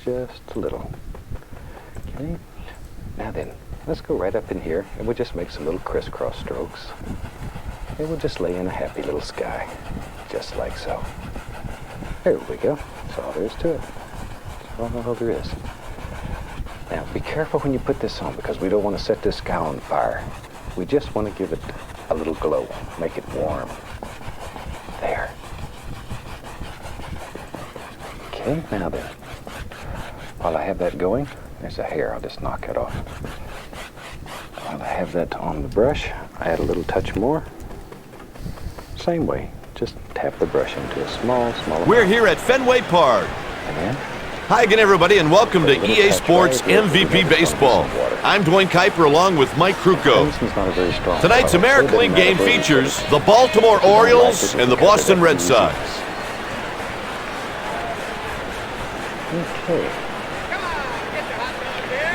just a little. Okay. Now then, let's go right up in here, and we'll just make some little crisscross strokes. And we'll just lay in a happy little sky, just like so. There we go. That's all there is to it. That's all there is. Now, be careful when you put this on, because we don't want to set this sky on fire. We just want to give it a little glow, make it warm. There. Okay, now then, while I have that going, there's a hair, I'll just knock it off. While I have that on the brush, I add a little touch more. Same way, just tap the brush into a small We're here at Fenway Park. And then, hi again, everybody, and welcome to EA Sports MVP Baseball. I'm Dwayne Kuiper along with Mike Krukow. Tonight's American League game features the Baltimore Orioles and the Boston Red Sox. Okay.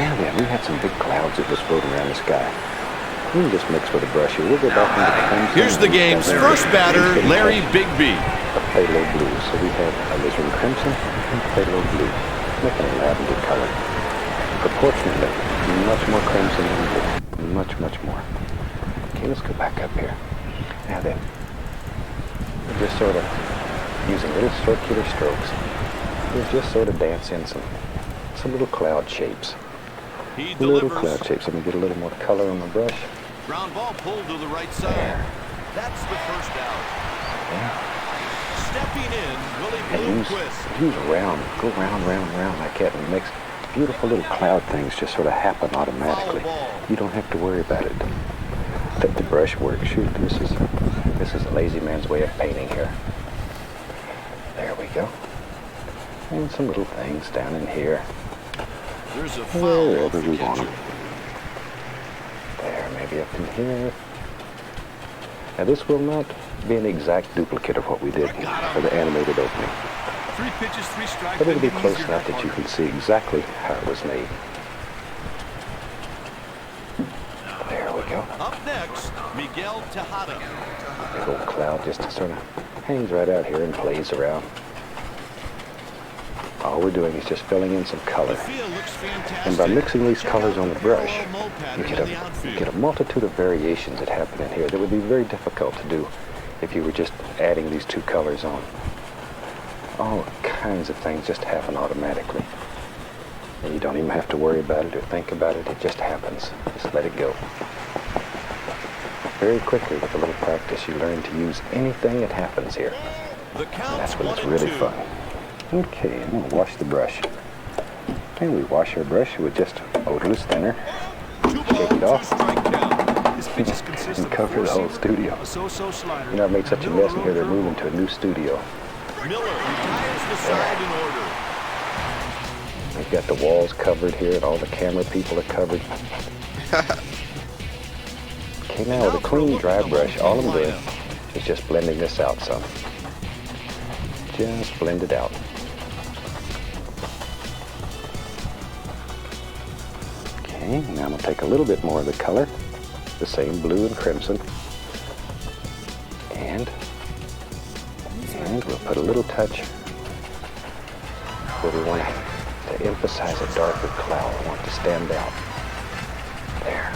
Now then, we had some big clouds that was floating around the sky. We can just mix with a brush here. We'll go back into the crimson. Here's the game's first batter, Larry Bigby. A phthalo blue. So we have alizarin crimson and phthalo blue, making a lavender color. Proportionately, much more crimson than blue. Much, much more. Okay, let's go back up here. Now then, we're just sort of using little circular strokes. We'll just sort of dance in some little cloud shapes. Little cloud shapes. Let me get a little more color on the brush. Ground ball pulled to the right side. There. That's the first out. Yeah. Stepping in, Willy And use round, go round like that, and it makes beautiful little cloud things just sort of happen automatically. You don't have to worry about it. Let the brush work. Shoot, this is a lazy man's way of painting here. There we go. And some little things down in here. There's a foul wherever we want them. There, maybe up in here. Now this will not be an exact duplicate of what we did for the animated opening. 3 pitches, 3 strikes. But it'll be close enough that you can see exactly how it was made. There we go. Up next, Miguel Tejada. Big old cloud just sort of hangs right out here and plays around. All we're doing is just filling in some color. And by mixing these colors on the brush, you get a multitude of variations that happen in here that would be very difficult to do if you were just adding these two colors on. All kinds of things just happen automatically. And you don't even have to worry about it or think about it. It just happens. Just let it go. Very quickly, with a little practice, you learn to use anything that happens here. And that's when it's really fun. Okay, I'm going to wash the brush. And we wash our brush with just odorless thinner. Shake it off. And cover the whole studio. You know, I've made such a mess in here, they're moving to a new studio. We've got the walls covered here, and all the camera people are covered. Okay, now with a clean, dry brush, all I'm doing is just blending this out some. Just blend it out. Okay, now I'm going to take a little bit more of the color, the same blue and crimson, and we'll put a little touch where we want to emphasize a darker cloud. We want it to stand out. There.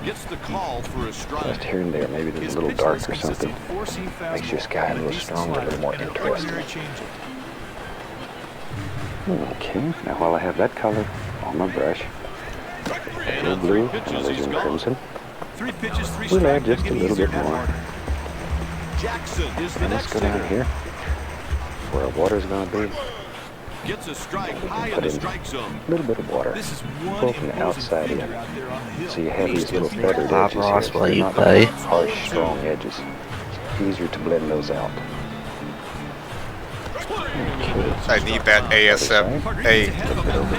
Gets the call for a strike. Just here and there, maybe there's a little dark or something. Makes your sky a little stronger, a little more interesting. Okay, now while I have that color on my brush, a little blue and a little crimson, we'll add just a little bit more. And let's go down here where our water's going to be. Gets a strike high in Put the in strike zone. a little bit of water, both from the outside in. So you have these little feathered edges here, so they're not harsh, strong edges. It's easier to blend those out. I need that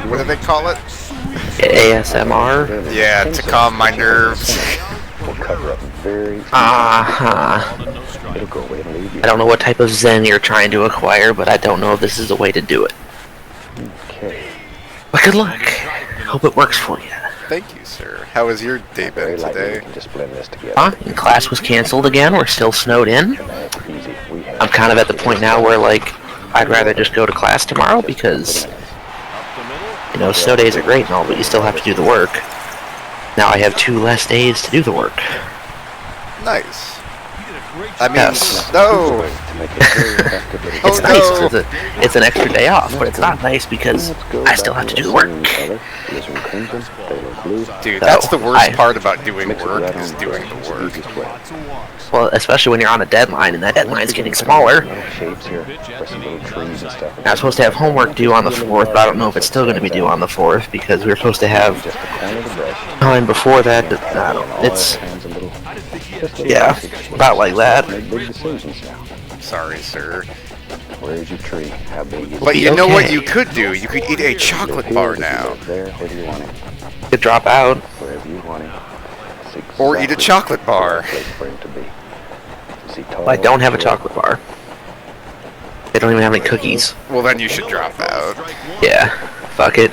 what do they call it? ASMR? Yeah, to calm my nerves. We'll cover up very easily. It'll go away and leave you. I don't know what type of zen you're trying to acquire, but I don't know if this is a way to do it. Okay. But good luck. Hope it works for you. Thank you, sir. How was your day been today? We can just blend this together. And class was canceled again. We're still snowed in. That's easy. I'm kind of at the point now where, like, I'd rather just go to class tomorrow because, you know, snow days are great and all, but you still have to do the work. Now I have 2 less days to do the work. Nice. I mean, Yes. no. It's nice because it's an extra day off, but it's not nice because I still have to do the work. Dude, that's the worst part about doing work, is doing the work. Well, especially when you're on a deadline, and that deadline's getting smaller. I was supposed to have homework due on the 4th, but I don't know if it's still going to be due on the 4th, because we were supposed to have time before that. I don't know. It's, yeah, about like that. Sorry, sir. Where's your tree? How big is it? But you know what you could do? You could eat a chocolate bar now. There, where do you want it? Could drop out. Wherever you want it. Or eat a chocolate bar. Well, I don't have a chocolate bar. They don't even have any cookies. Well, then you should drop out. Yeah, fuck it.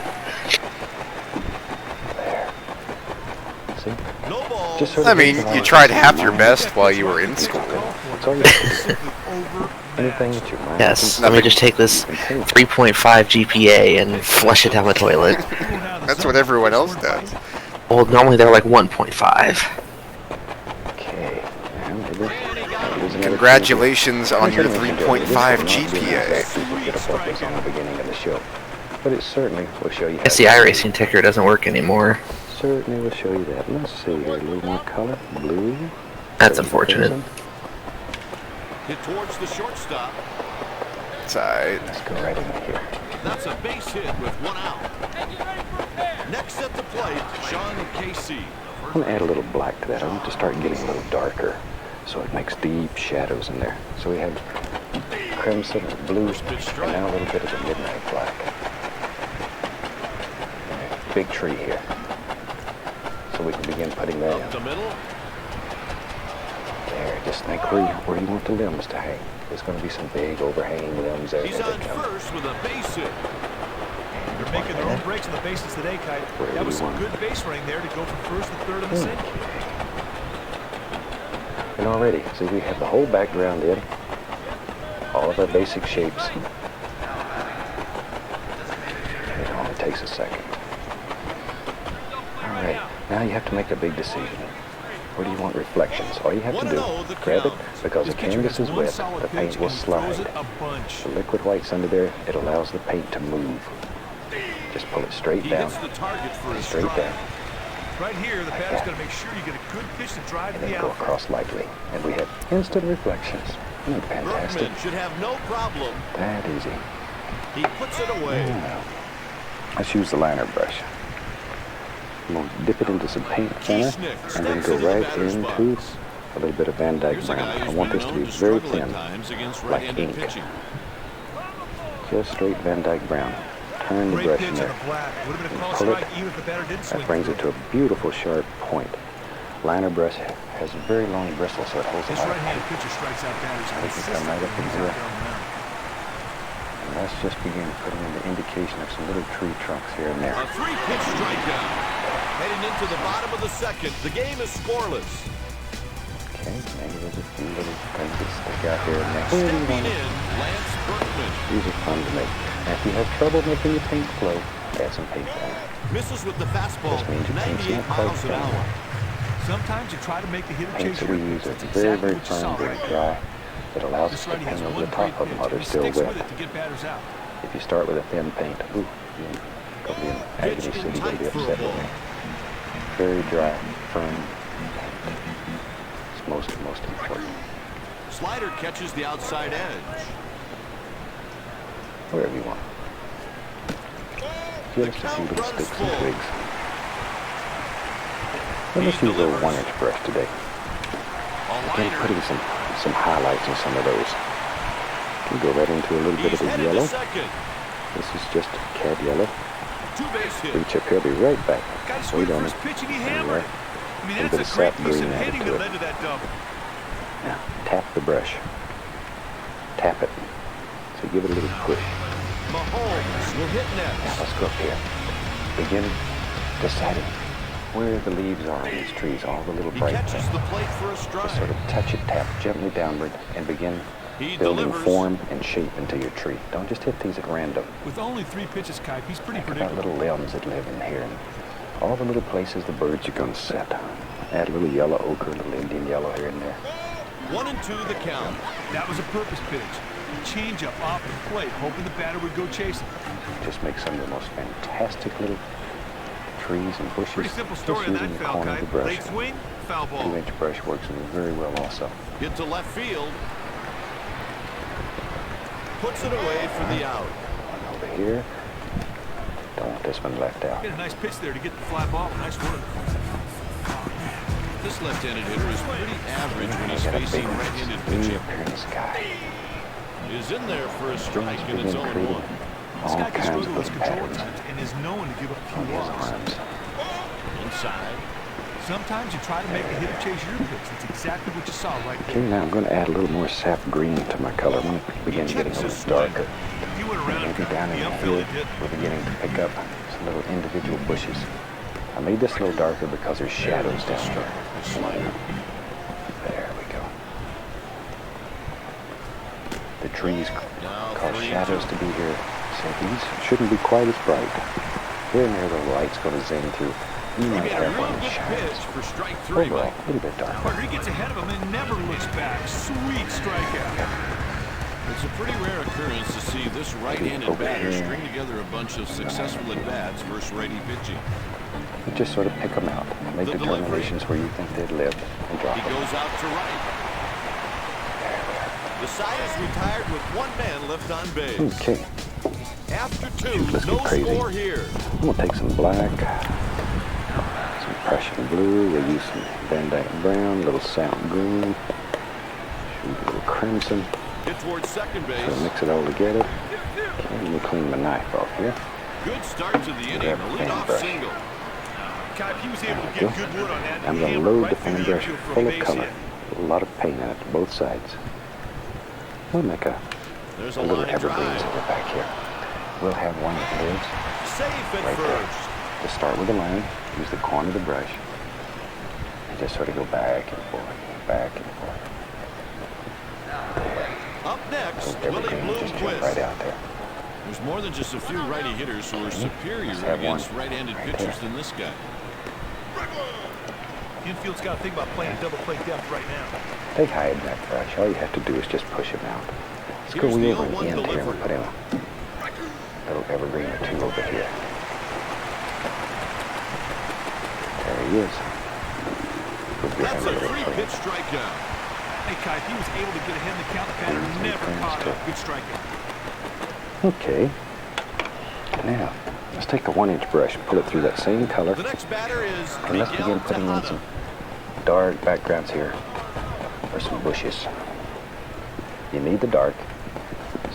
I mean, you tried half your best while you were in school. Yes, let me just take this 3.5 GPA and flush it down the toilet. That's what everyone else does. Well, normally they're like 1.5. Congratulations on your 3.5 GPA. But it certainly will show you. Guess the iRacing ticker doesn't work anymore. Certainly will show you that. Let's see here, a little more color. Blue. That's unfortunate. Hit towards the shortstop. Side. Let's go right in here. That's a base hit with 1 out. Next at the plate, Sean Casey. I'm going to add a little black to that. I want to start getting a little darker so it makes deep shadows in there. So we have crimson, blue, and now a little bit of the midnight black. Big tree here. So we can begin putting that in. The middle. There, just think where you want the limbs to hang. There's going to be some big overhanging limbs there. He's on first with a base hit. They're making their own breaks on the bases today, Kite. That was some good base running there to go from first to third in the second. And already, see, we have the whole background in. All of our basic shapes. It only takes a second. All right, now you have to make a big decision. Where do you want reflections? All you have to do, grab it, because the canvas is wet, the paint will slide. The liquid white's under there, it allows the paint to move. Just pull it straight down, straight down. Right here, the batter's got to make sure you get a good pitch to drive to and the then go outfield. across lightly. And we have instant reflections. Isn't that fantastic? Bergman should have no problem. That easy. He puts it away. Let's use the liner brush. I'm going to dip it into some paint thinner and then go right into a little bit of Van Dyke brown. I want this to be very thin, like ink. Just straight Van Dyke brown. Turn the brush in there and pull it. That brings it to a beautiful sharp point. Liner brush has very long bristles, so it holds a lot of paint. We can come right up in here. And let's just begin putting in the indication of some little tree trunks here and there. A 3-pitch strikeout. Heading into the bottom of the second. The game is scoreless. Okay, maybe there's a few little things that stick out here and there. Stepping in, Lance Berkman. These are fun to make. Now, if you have trouble making your paint flow, add some paint thinner. Misses with the fastball. This means your paint's 98 not quite miles an dry. hour. Sometimes you try to make the hitter Paints chase that we your use are That's very, exactly very what you firm, saw very right dry. It allows us This to righty has paint over one the top great of them while pitch, they're but he still sticks wet. with it to get batters out. If you start with a thin paint, ooh, you're going to be in agony city, you're going to be upset with me. Very dry, firm paint. It's most important. Slider catches the outside edge. Wherever you want. Just a few little sticks and twigs. Let us use a 1-inch brush today. Again, putting some highlights on some of those. We go right into a little bit of the yellow. This is just cad yellow. Reach up here, be right back. Wait on it. And a little bit of sap green added to it. Now, tap the brush. Tap it. So give it a little push. Mahomes will hit Now next. let's go up here. Begin deciding where the leaves are in these trees, all the little He bright catches things. the plate for a Just strike. sort of touch it, tap gently downward, and begin He building delivers. form and shape into your tree. Don't just hit these at random. With only 3 pitches, Kipe, he's pretty Think about predictable. little limbs that live in here. And all the little places the birds are going to sit. Add a little yellow ochre, a little Indian yellow here and there. 1-2 the count. That was a purpose pitch. Change up off the plate, hoping the batter would go chasing. Just make some of the most fantastic little trees and bushes. Pretty simple Just story on that using the foul, corner of the Kipe. brush. Late swing, foul ball. 2-inch brush works very well also. Hit to left field. Puts it away for the out. One over here. Don't want this one left out. Get a nice pitch there to get the fly ball. Nice work. This left-handed hitter is pretty average when he's Got a facing big one right-handed way pitching. up here in the sky. Is in there for a strike, and Begin it's 0-1. creating This all guy can kinds struggle of with his little control at patterns times and is known to give up a on few his walks. arms. Inside. Sometimes you try to make the hitter chase your pitch. That's exactly what you saw right Okay, there. now I'm going to add a little more sap green to my color. I'm going to begin getting a little darker. He went around Maybe down in the here, outfield hit. we're beginning to pick up some little individual bushes. I made this a little darker because there's shadows down there. There we go. The trees cause shadows to be here. So these shouldn't be quite as bright. Here and there the light's going to zing through. You He might made a have real one that good shines. pitch for strike 3, Overall, Mike. a little bit darker. But he gets ahead of him and never looks back. Sweet strikeout. It's a pretty rare occurrence to see this right-handed Over batter here. string together a bunch of successful at-bats versus righty pitching. You just sort of pick them out. Make The delivery. determinations where you think they'd live and drop He them. goes out to right. The side is retired with 1 man left on base. Okay, After 2, Let's no get crazy. score here. I'm going to take some black, some Prussian blue, we'll use some Van Dyke brown, a little salt green, shoot a little crimson, Hit towards second sort of base. mix it all together. Okay, let me clean my knife off here. Good start to the inning. Grab A the fan leadoff brush. single. Kipe, he was able to There we get good wood on that. I'm going to Hammer load right the through fan brush infield for a full of base color. hit. A lot of paint in it, both sides. We'll make a There's a little line evergreens drive. over back here. We'll have one that lives Safe at right there. first. To start with a line, use the corner of the brush, and just sort of go back and forth, back and forth. Up next, So Willy everything will just jump Bloomquist. right out there. There's more than just a few righty hitters who are superior Let's have against one right-handed right pitchers there. than this guy. Infield's got to think about playing double play depth right now. Take high in that brush. All you have to do is just push him out. Let's go Here's way the over 0-1 in the end here and delivery. put in a little evergreen or two over here. There he is. We'll give That's him a a little clean. three-pitch strikeout. Hey, Kipe, he was able to get ahead in the count. The batter Cleans and never cleans caught too. up. Good strikeout. Okay. Now, let's take the 1-inch brush and pull it through that same color. The next batter is And let's Miguel begin putting in Tejada. some dark backgrounds here for some bushes. You need the dark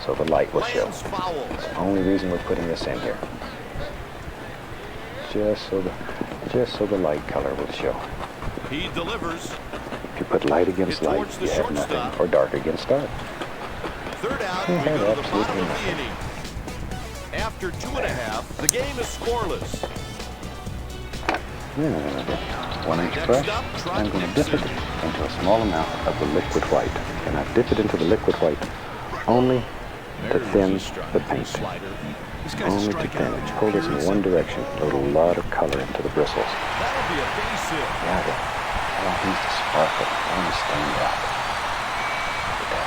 so the light will show. Lands foul. That's the only reason we're putting this in here. Just so the light color will show. He delivers. If you put light against Hit light, towards the you have nothing, shortstop. or dark against dark. Third out, You we have go to the bottom absolutely of the nothing. inning. After 2.5, the game is scoreless. Yeah, 1-inch Next brush. up, Trot I'm going to dip it Nixon. into a small amount of the liquid white. And I dip it into the liquid white only to There's thin a strike. the paint. Slider. This guy's a Only to strikeout thin. pitcher. Pull this in one direction. Load a lot of color into the bristles. That'll be a base hit. Yeah, then. I want these to sparkle. I want to stand out. Look at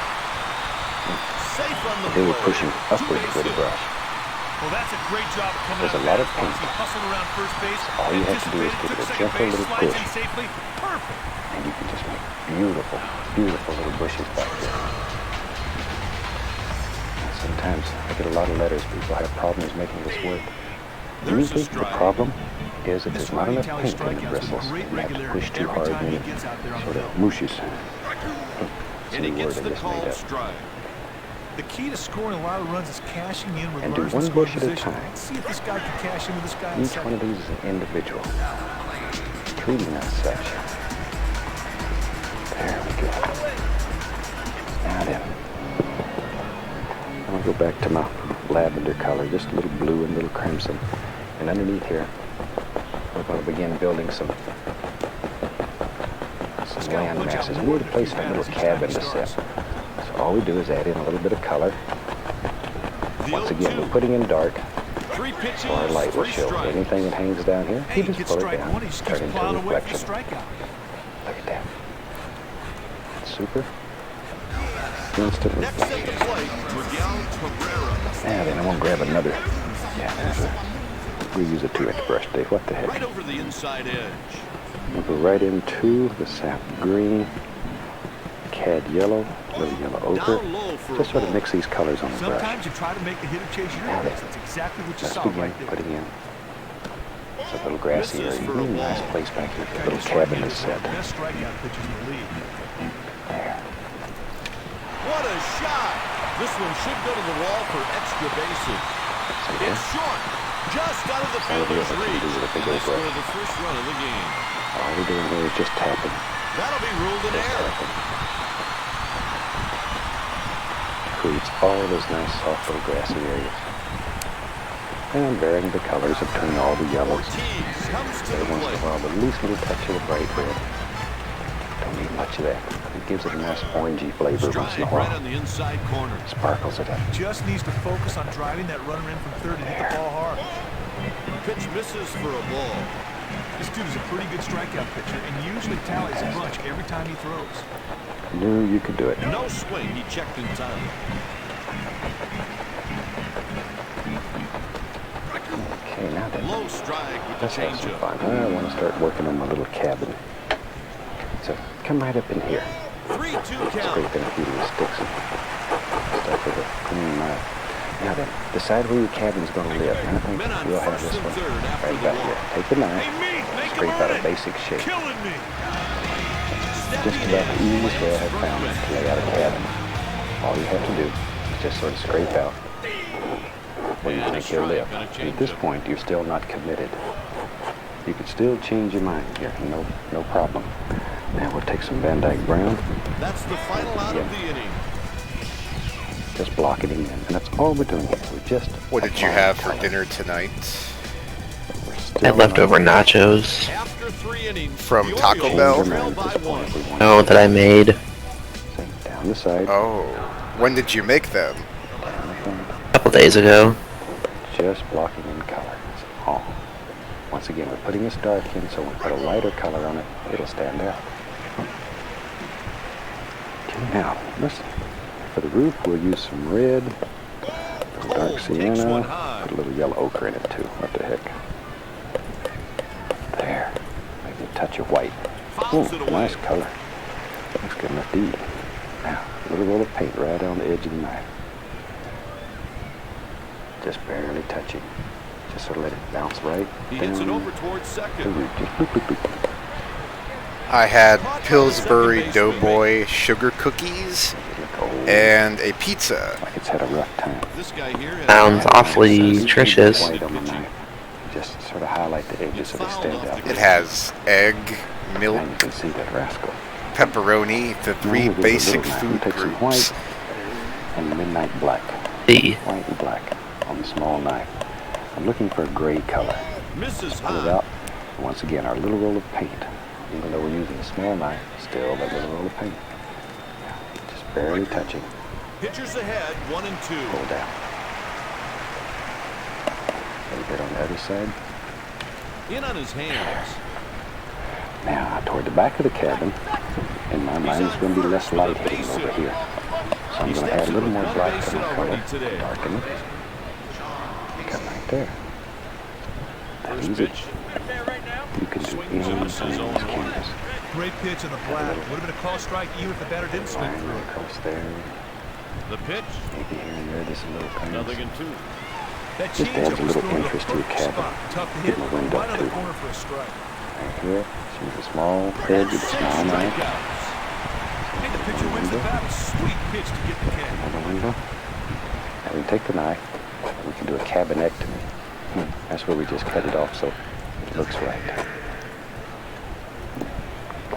Safe on the that. They were play. pushing upwards with the brush. Well, that's a great job of coming There's out a lot of of that. paint. He hustled around first base. All you have to do is anticipated, give it a took gentle second base, little slides push. in safely. Perfect. And you can just make beautiful, beautiful little bushes back there. And sometimes I get a lot of letters. People have problems making this work. There's a Usually the strike. problem is that This there's not righty enough tallies paint in the strikeouts with bristles. great You have to regularity push too every hard time and he it gets out there on sort the of field. mooshes. And he Silly gets word I the just made called up. strike. The key to scoring a lot of runs is cashing in And do regardless one of scoring bush at a position. time. Let's see if this guy can cash in with this guy in Each one of second. these is an individual. Treating as such. There we go. Now then. I'm going to go back to my lavender color, just a little blue and a little crimson. And underneath here, we're going to begin building some land masses. We're to place a little cabin to set. So all we do is add in a little bit of color. Once again, we're putting in dark, so our light will show anything that hangs down here. You just pull it down, turn it into a reflection. Look at that. Super. Instant reflection. Now then, I'm going to grab another. We use a 2-inch brush today. What the heck? Right over the inside edge. We'll go right into the sap green, cad yellow, little yellow ochre. Just sort of mix these colors on the brush. Sometimes you try to make the hitter chase your Now then, That's exactly what you let's saw begin right there. putting in. It's a little grassy area. Nice place back here. The little cabin is set. Best strikeout pitchers in the league. There. What a shot! This one should go to the wall for extra bases. See there? It's short. Just out of the All we do fielder's is reach. with a big They old score brush. the first run of the game. All we're doing here is just tapping. That'll be ruled an Just error. tapping. Creates all those nice soft little grassy areas. And I'm varying the colors between all the yellows. Ortiz comes to Every the once in a plate. while, the least little touch of the bright red. Don't need much of that. It gives it a nice orangey flavor once in a Strike right while. on the inside corner. Sparkles it up. Just needs to focus on driving that runner in from third and hit the ball hard. Pitch misses for a ball. This dude is a pretty good strikeout pitcher and usually tallies a bunch every time he throws. Knew you could do it. No swing. He checked in time. Okay, now then. Low strike with the Let's have some changeup. fun. I want to start working on my little cabin. So come right up in here. 3-2 Scrape count. in a few little sticks and start with a clean knife. Now then, decide where your cabin's going to live. And I think Men on we'll have first this and one third after right the about walk. here. Take the knife, scrape out a basic shape. Killing me. Just about the easiest way I have found to lay out a cabin. All you have to do is just sort of scrape out where you think you'll live. And at this point, you're still not committed. You could still change your mind here, no problem. Now we'll take some Van Dyke Brown, That's the final out of the inning. just block it in, and that's all we're doing here. We're just. What did you applying have for color. dinner tonight? We're I still had leftover nachos. After 3 innings, From the Taco Orioles Bell? trail At by this 1. point, we want No, that I made. to down the side, Oh, when did you make them? down the front, A couple days ago. just blocking in color. That's all. Once again, we're putting this dark in, so when we put a lighter color on it, it'll stand out. Okay, now, listen. For the roof, we'll use some red, some dark Takes one sienna, high. put a little yellow ochre in it too. What the heck? There. Maybe a touch of white. Fouls it away. Nice color. Looks good enough to eat. Now, a little roll of paint right on the edge of the knife. Just barely touching. Just sort of let it bounce right He down hits it over towards the second. root. Just boop, boop, boop. I had Pillsbury Doughboy sugar cookies Look old, and a pizza. like it's had a rough time. This guy here has Sounds awfully nutritious. White on the knife. Just sort of highlight the edges so they stand out. It has egg, And milk, you can see that rascal. pepperoni, the Now three we'll use a basic little knife. food We'll take some groups. white and midnight black. See. White and black on the small knife. I'm looking for a gray color. misses Pull it high. out. And once again, our little roll of paint. Even though we're using a small knife, still that little roll of paint. Just barely touching. Pitchers ahead, 1 and 2. Pull down. A little bit on the other side. In on his hands. Now, toward the back of the cabin, in my mind, it's going to be less light hitting over here. So I'm He going to steps add a little into more one black base to my hit color. already today. Darken it. Come right there. That First easy. pitch. You can do anything in this canvas. Great pitch in the flat. Would have been a call strike even if the batter didn't swing Line through right it. across there. The pitch. Maybe here and there, this little kind of. Nothing in 2. That Just changeup adds a was little thrown to the interest to your perfect cabin. spot. Tough to Get hit, my wind right up on the too. corner for a strike. Right here. Just use a small edge with a small knife. Strikeouts. And the pitcher wins the battle. Sweet pitch to get the can. Another window. Now we can take the knife. We can do a cabinectomy. That's where we just cut it off so it looks right.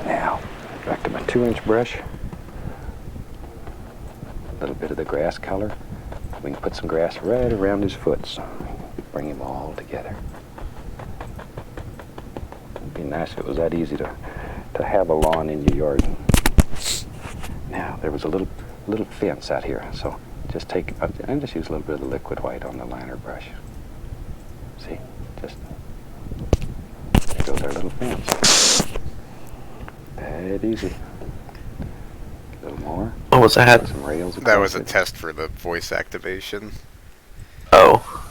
Now, back to my 2-inch brush. A little bit of the grass color. We can put some grass right around his foot so bring him all together. It'd be nice if it was that easy to have a lawn in your yard. Now, there was a little fence out here. So just take, and just use a little bit of the liquid white on the liner brush. See, just, there goes our little fence. That easy. A little more. What was that? Some rails That was a across it. test for the voice activation. Oh,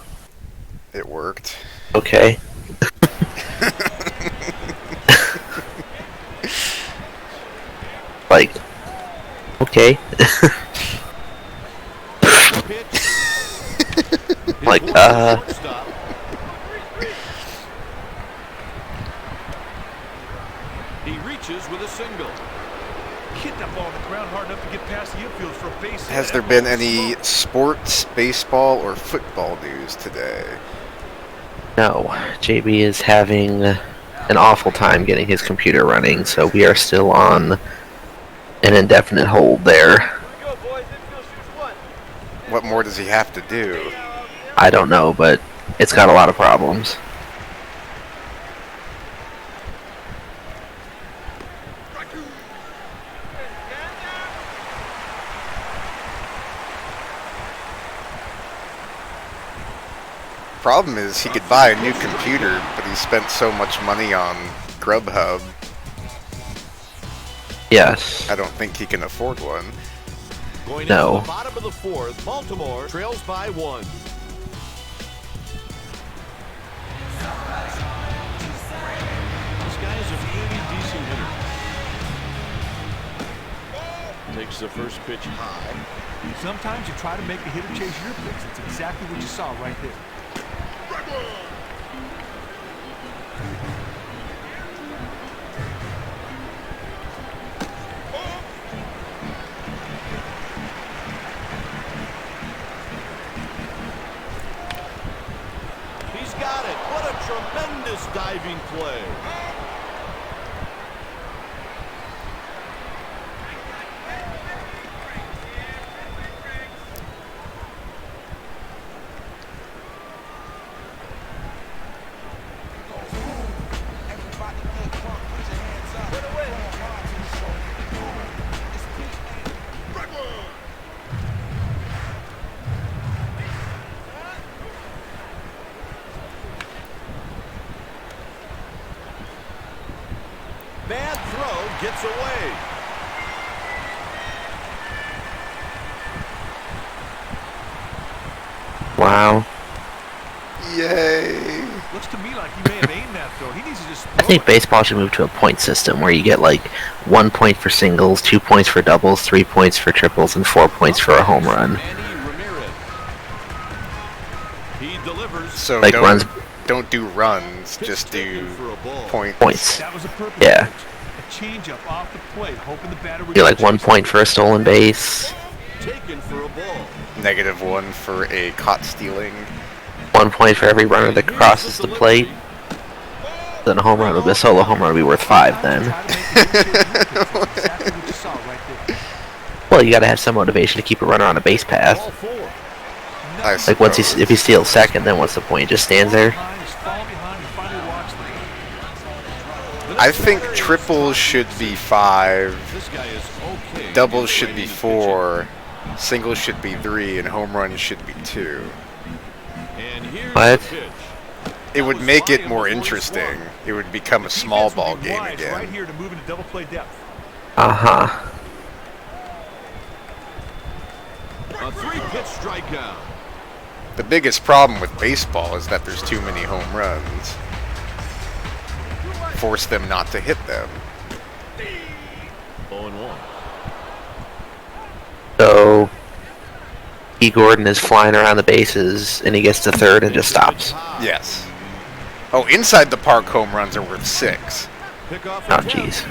It worked. okay. Like, okay. Like, He reaches with a single. Hit that ball on the ground hard enough to get past the infield for a base hit. Has there been any sports, baseball, or football news today? no. JB is having an awful time getting his computer running, so we are still on an indefinite hold there. What more does he have to do? I don't know, but it's got a lot of problems. Problem is, he could buy a new computer, but he spent so much money on Grubhub, Yes. I don't think he can afford one. Going No. into the bottom of the fourth, Baltimore trails by 1. This guy is a pretty decent hitter. Takes the first pitch high. Sometimes you try to make a hitter chase your pitch. That's exactly what you saw right there. He's got it. What a tremendous diving play. Bad throw gets away. Wow. Yay! Looks to me like he may have aimed that throw. He needs to just I throw think it. baseball should move to a point system where you get like 1 point for singles, 2 points for doubles, 3 points for triples, and 4 points for a home run. He delivers. So Like runs, don't do runs, just do points. points. That was a perfect Yeah. pitch. A changeup off the plate, hoping the batter would You're like get 1 chased. point for a stolen base, Taken for a ball. -1 for a caught stealing. 1 point for every runner that crosses the plate. Then a home run would be a solo home run would be worth 5 then. Try to make a hitter chase your pitch. That's exactly what you saw right there. Well, you gotta have some motivation to keep a runner on a base path. Ball 4. I Like once suppose. if he steals second, then what's the point? He just stands there. Behind, just fall behind and finally watch them. I think triples should be 5, This guy is okay. doubles should be 4, singles should be 3, and home runs should be 2. And here's What? the pitch. It would make it more interesting. It would become a small Defense will ball be game wise right again. here to move into double play depth. Uh-huh. A 3-pitch strikeout. The biggest problem with baseball is that there's too many home runs. Force them not to hit them. 0-1. So E. Gordon is flying around the bases and he gets to third and just stops. Yes. Oh, inside the park home runs are worth 6. Pick off Oh a 10. jeez.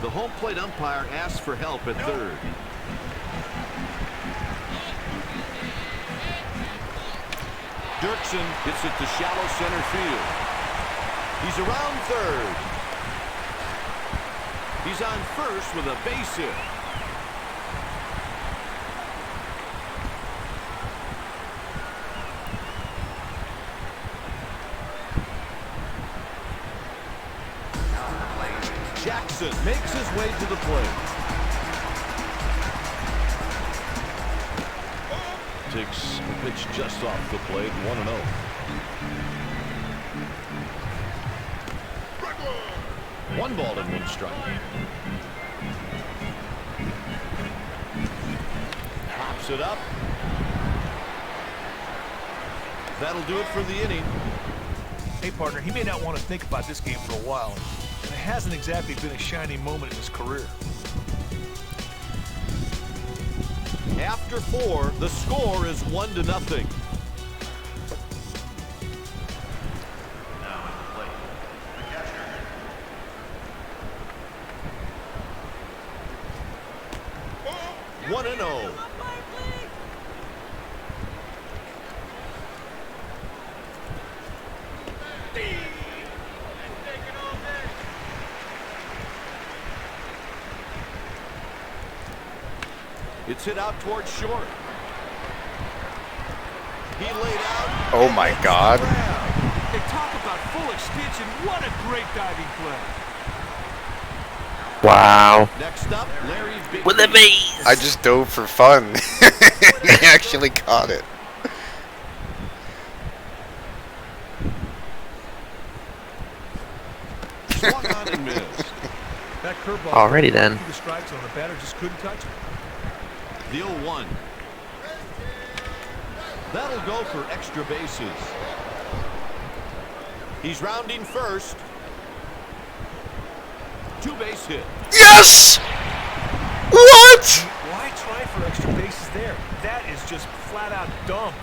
The home plate umpire asks for help at third. Dirksen hits it to shallow center field. He's around third. He's on first with a base hit. Jackson makes his way to the plate. Takes a pitch just off the plate, 1-0. One ball and one strike. Pops it up. That'll do it for the inning. Hey, partner, he may not want to think about this game for a while, and it hasn't exactly been a shining moment in his career. After 4, the score is 1-0. One and 0. It's hit out towards short. He laid out. Oh my God. They talk about full extension. What a great diving play. Wow. Next up, Larry Big Willy Mays. I just dove for fun. He actually caught it. swung on and missed. That curveball. Already then. The strikes on the batter just couldn't touch it. The 0-1. That'll go for extra bases. He's rounding first. 2-base hit. Yes! What? Why try for extra bases there? That is just flat out dumb.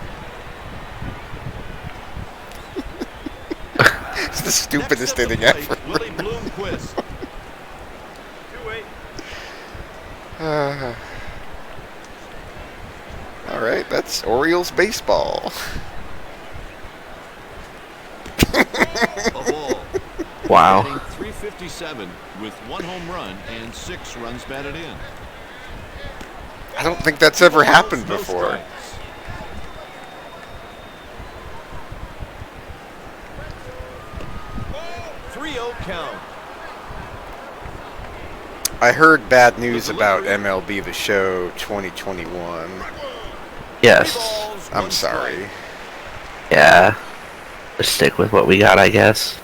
It's the stupidest inning ever. Willie Bloomquist. 2-8. All right, that's Orioles baseball. A ball. Wow. Batting .357 with 1 home run and 6 runs batted in. I don't think that's ever happened before. 3-0 count. I heard bad news about MLB The Show 2021. Yes. I'm sorry. Yeah. Just stick with what we got, I guess.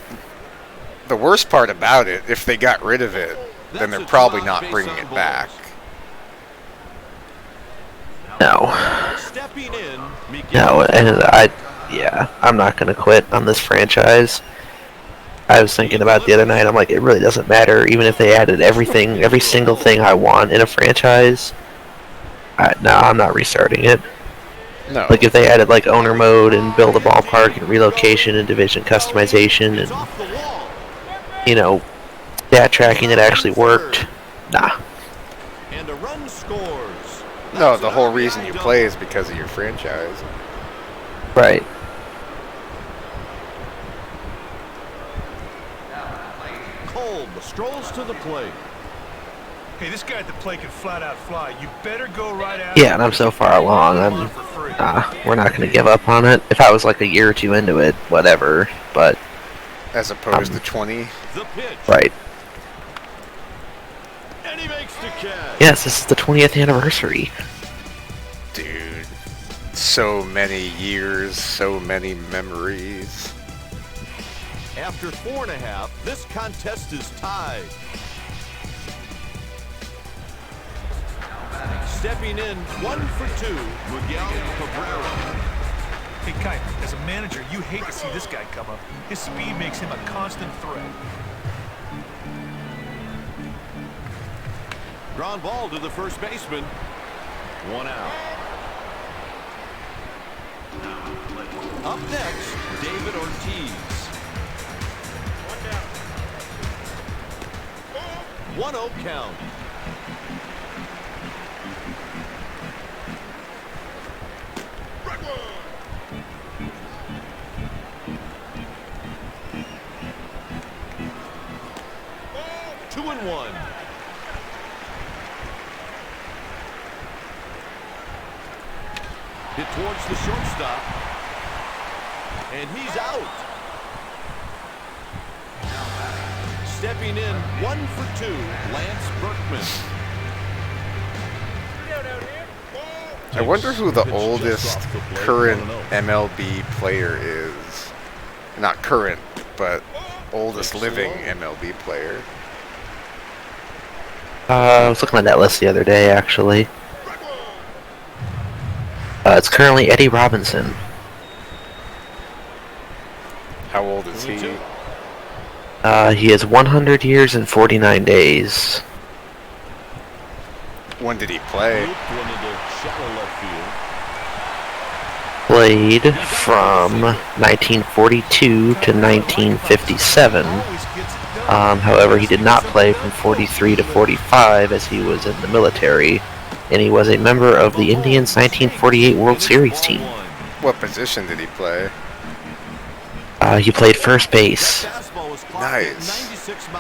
The worst part about it, if they got rid of it, then they're probably not bringing it back. No. Stepping in, No, and I'm not going to quit on this franchise. I was thinking about it the other night, I'm like, it really doesn't matter, even if they added everything, every single thing I want in a franchise. No, I'm not restarting it. No. Like, if they added, like, owner mode and build a ballpark and relocation and division customization and, you know, stat tracking that actually worked, nah. And a run scores. No, the whole reason you play is because of your franchise. Right. Kolb strolls to the plate. Hey, this guy at the plate can flat out fly. You better go right after. Yeah, and I'm so far along, we're not going to give up on it. If I was like a year or two into it, whatever, but... As opposed to 20. The pitch. Right. And he makes the catch. Yes, this is the 20th anniversary. Dude. So many years, so many memories. After 4.5, this contest is tied. Stepping in, 1 for 2, Miguel Cabrera. Hey, Kite, as a manager, you hate to see this guy come up. His speed makes him a constant threat. Ground ball to the first baseman. 1 out. Up next, David Ortiz. 1-0 count. Two and 1. Hit towards the shortstop. And he's out. stepping in 1 for 2, Lance Berkman. I wonder who the oldest current MLB player is. Not current, but oldest living MLB player. I was looking at that list the other day, actually. It's currently Eddie Robinson. How old is he? He is 100 years and 49 days. When did he play? Played from 1942 to 1957. However, he did not play from 43 to 45 as he was in the military, and he was a member of the Indians' 1948 World Series team. What position did he play? He played first base. Nice.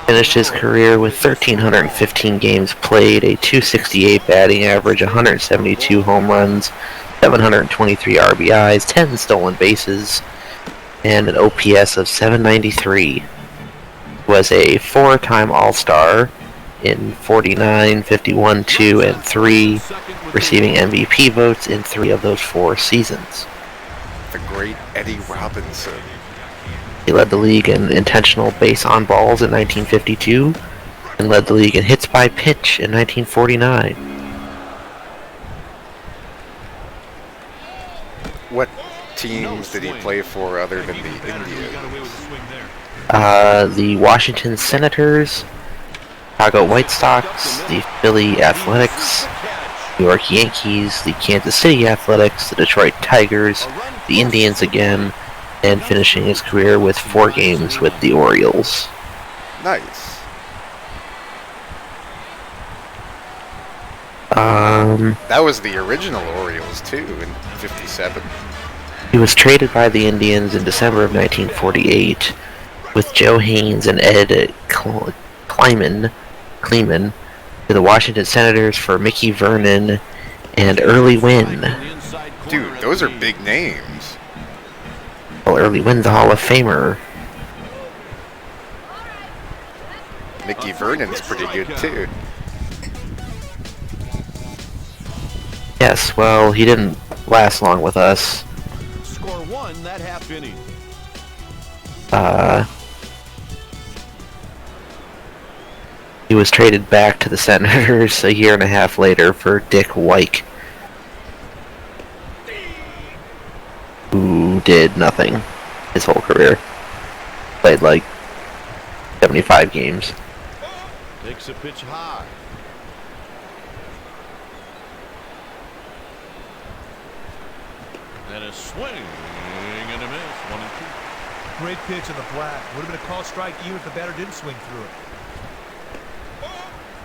Finished his career with 1,315 games played, a .268 batting average, 172 home runs, 723 RBIs, 10 stolen bases, and an OPS of 793. Was a 4-time All-Star in 49, 51, 2, and 3, receiving MVP votes in 3 of those 4 seasons. The great Eddie Robinson. He led the league in intentional base on balls in 1952 and led the league in hits by pitch in 1949. What teams did he play for other than the Indians? The Washington Senators, Chicago White Sox, the Philly Athletics, New York Yankees, the Kansas City Athletics, the Detroit Tigers, the Indians again, and finishing his career with 4 games with the Orioles. Nice. That was the original Orioles too in '57. He was traded by the Indians in December of 1948 with Joe Haynes and Ed Kleiman to the Washington Senators for Mickey Vernon and Early Wynn. Dude, those are big names. Well, Early Wynn's a Hall of Famer. Mickey Vernon's pretty good too. Yes, well, he didn't last long with us. Score 1 that half inning. He was traded back to the Senators a year and a half later for Dick Wyke, who did nothing his whole career. Played like 75 games. Takes a pitch high. And a swing and a miss. 1-2. Great pitch in the black. Would have been a call strike even if the batter didn't swing through it.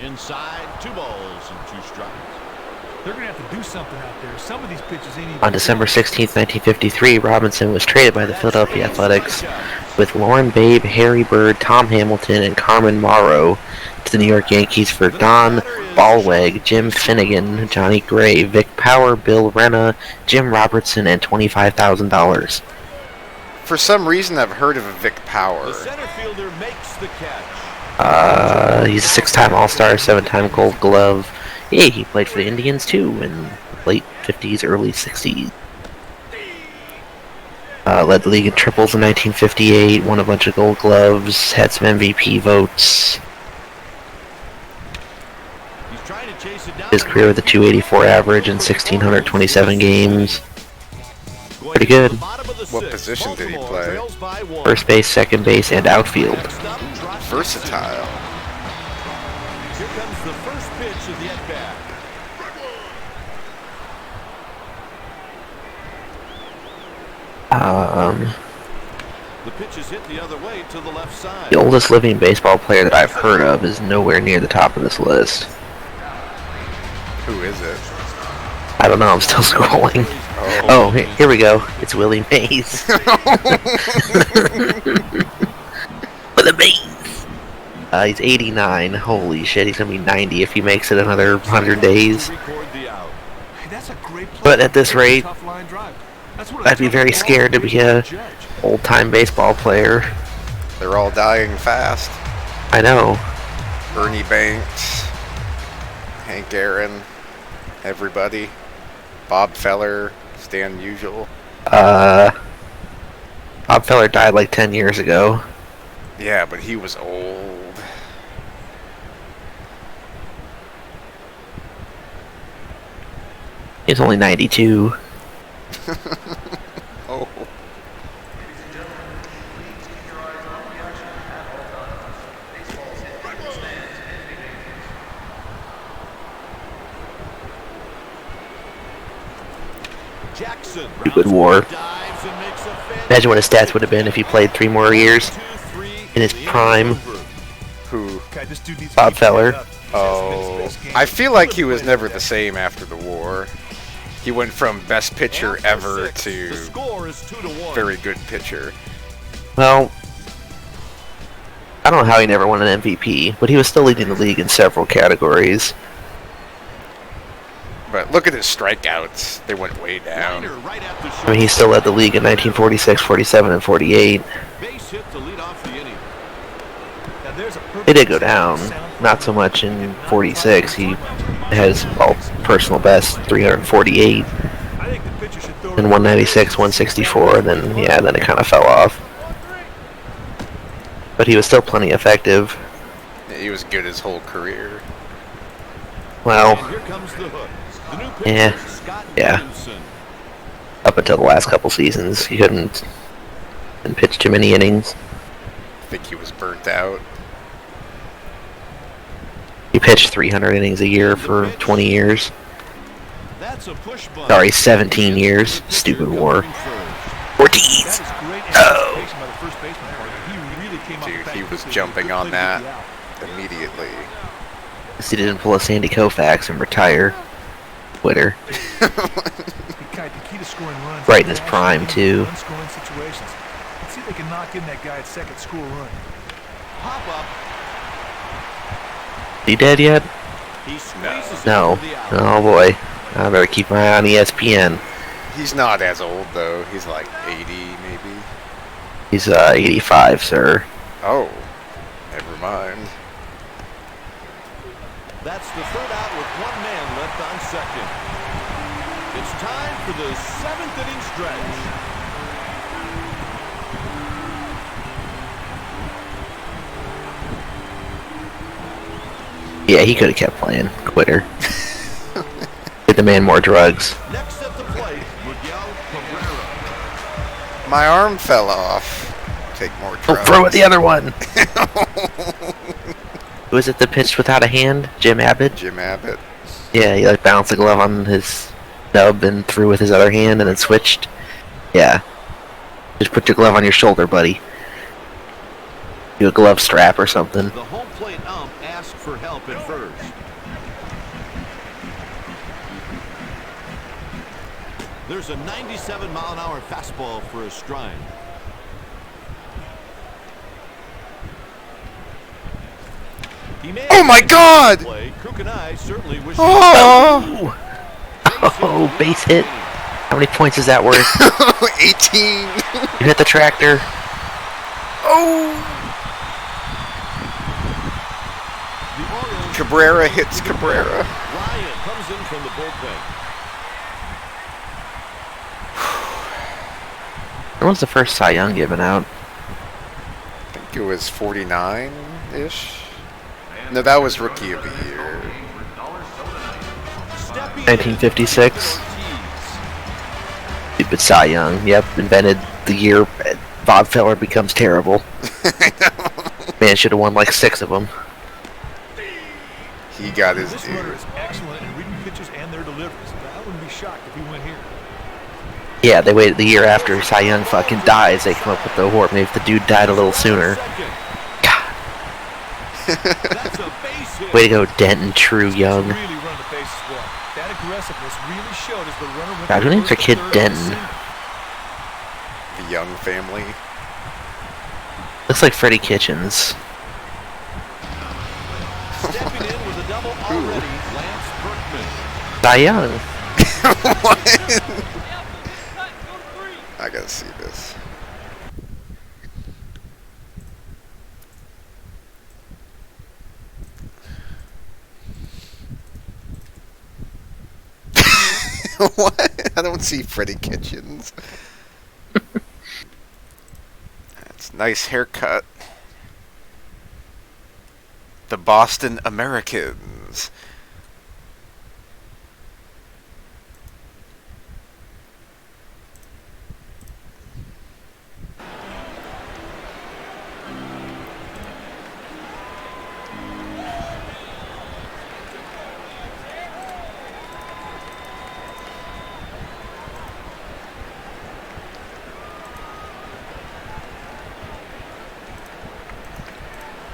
Inside, 2 balls and 2 strikes. They're going to have to do something out there. Some of these pitches ain't even... On December 16, 1953, Robinson was traded by the Philadelphia Athletics with Lauren Babe, Harry Bird, Tom Hamilton, and Carmen Morrow to the New York Yankees for Don Ballweg, Jim Finnegan, Johnny Gray, Vic Power, Bill Renna, Jim Robertson, and $25,000. For some reason, I've heard of a Vic Power. The center fielder makes the catch. He's a 6-time All-Star, 7-time Gold Glove. Yeah, he played for the Indians too in the late 50s, early 60s. Led the league in triples in 1958, won a bunch of Gold Gloves, had some MVP votes. He's trying to chase it down. His career with a .284 average in 1,627 games. Pretty good. What position did he play? First base, second base, and outfield. Versatile. Here comes the first pitch of the at-bat. The pitch is hit the other way to the left side. The oldest living baseball player that I've heard of is nowhere near the top of this list. Who is it? I don't know, I'm still scrolling. Oh, here we go. It's Willy Mays. With a base! He's 89. Holy shit, he's gonna be 90 if he makes it another 100 days. But at this rate, I'd be very scared to be a old-time baseball player. They're all dying fast. I know. Ernie Banks, Hank Aaron, everybody. Bob Feller, Stan Musial. Bob Feller died like 10 years ago. Yeah, but he was old. He's only 92. Oh. Jackson. Stupid war. Imagine what his stats would have been if he played 3 more years in his prime. Who? Bob Feller. Oh. I feel like he was never the same after the war. He went from best pitcher ever to very good pitcher. Well, I don't know how he never won an MVP, but he was still leading the league in several categories. But look at his strikeouts. They went way down. I mean, he still led the league in 1946, 47, and 48. They did go down. Not so much in 46. He has all personal best, 348. And 196, 164, and then, yeah, then it kind of fell off. But he was still plenty effective. He was good his whole career. Well, yeah. Up until the last couple seasons, he couldn't pitch too many innings. I think he was burnt out. He pitched 300 innings a year for 20 years. Sorry, 17 years. Stupid war. Ortiz! Oh! Dude, he was jumping on that immediately. He didn't pull a Sandy Koufax and retire. Quitter. Right in his prime, too. Let's see if they can knock in that guy at second, score a run. Pop up. He dead yet? No. Oh boy. I better keep my eye on ESPN. He's not as old though. He's like 80 maybe. He's 85, sir. Oh. Never mind. That's the third out with 1 man left on second. It's time for the 7th inning stretch. Yeah, he could have kept playing. Quitter. Get the man more drugs. Next at the plate, Miguel Cabrera. My arm fell off. Take more drugs. Oh, throw it the other one! Who is it that pitched without a hand? Jim Abbott? Jim Abbott. Yeah, he like bounced the glove on his nub and threw with his other hand and then switched. Yeah. Just put your glove on your shoulder, buddy. Do a glove strap or something. The home plate ump asked for help at first. There's a 97-mile-an-hour fastball for a strike. Oh my God! Oh! Oh, base hit. How many points is that worth? 18. You hit the tractor. Oh! Cabrera hits Cabrera. Ryan comes in from the bullpen. When was the first Cy Young given out? I think it was 49-ish. No, that was Rookie of the Year. 1956. Stupid Cy Young. Yep, invented the year Bob Feller becomes terrible. Man should have won like 6 of them. He got his This due. runner is excellent in reading pitches and their deliveries. I wouldn't be shocked if he went here. Yeah, they waited the year after Cy Young fucking dies. They come up with the award. Maybe if the dude died a little sooner. God. Way to go, Denton True Young. Really run the bases well. That aggressiveness really showed as the runner went God, who names their kid Denton? The Young family. Looks like Freddie Kitchens. Stepping in with a double already, Lance Berkman. Cy Young. What? I gotta see this. What? I don't see Freddie Kitchens. That's a nice haircut. The Boston Americans.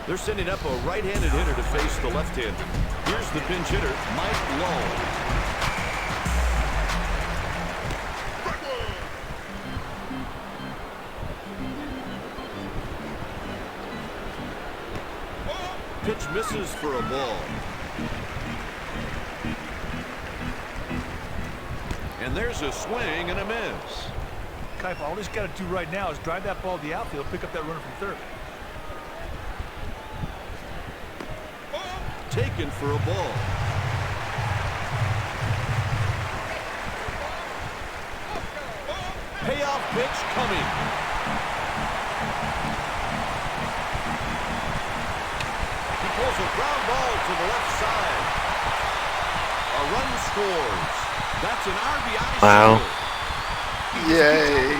They're sending up a right-handed hitter to face the left-hander. Here's the pinch hitter, Mike Lowe. Pitch misses for a ball. And there's a swing and a miss. Kuiper, all he's got to do right now is drive that ball to the outfield, pick up that runner from third. Taken for a ball. Payoff pitch coming. He pulls a ground ball to the left side. A run scores. That's an RBI. Wow. Yay.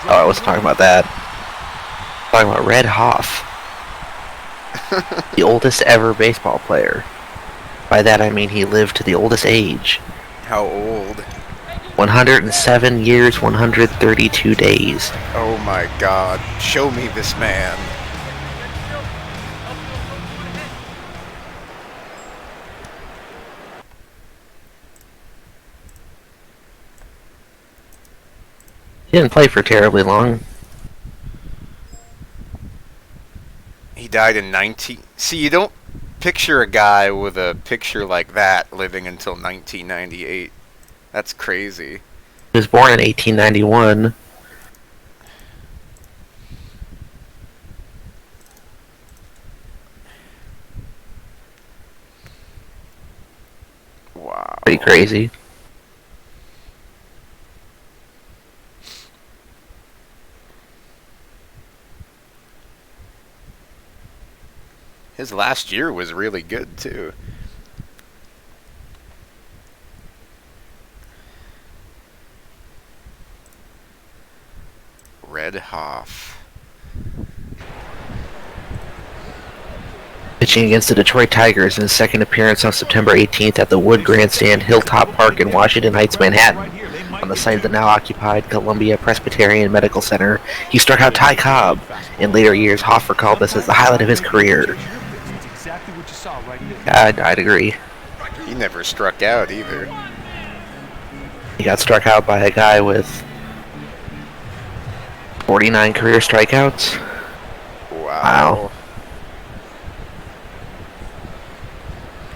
Oh, I wasn't talking about that. Talking about Red Hoff. The oldest ever baseball player. By that I mean he lived to the oldest age. How old? 107 years, 132 days. Oh my God. Show me this man. He didn't play for terribly long. He died in 19... See, you don't picture a guy with a picture like that living until 1998. That's crazy. He was born in 1891. Wow. Pretty crazy. His last year was really good, too. Red Hoff. Pitching against the Detroit Tigers in his second appearance on September 18th at the Wood Grandstand, Hilltop Park in Washington Heights, Manhattan. On the site of the now occupied Columbia Presbyterian Medical Center, he struck out Ty Cobb. In later years, Hoff recalled this as the highlight of his career. I'd agree. He never struck out either. He got struck out by a guy with 49 career strikeouts. Wow.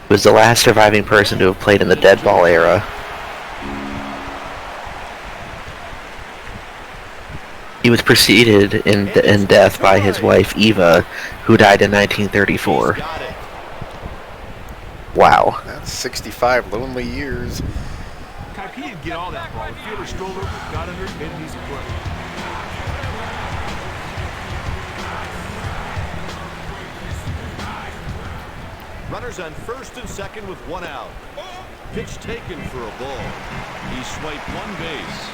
He was the last surviving person to have played in the dead ball era. He was preceded in death by his wife Eva, who died in 1934. Wow. That's 65 lonely years. He didn't get all that ball. The fielder strolled over, got under, made an easy play. Runners on first and second with one out. Pitch taken for a ball. He swiped one base.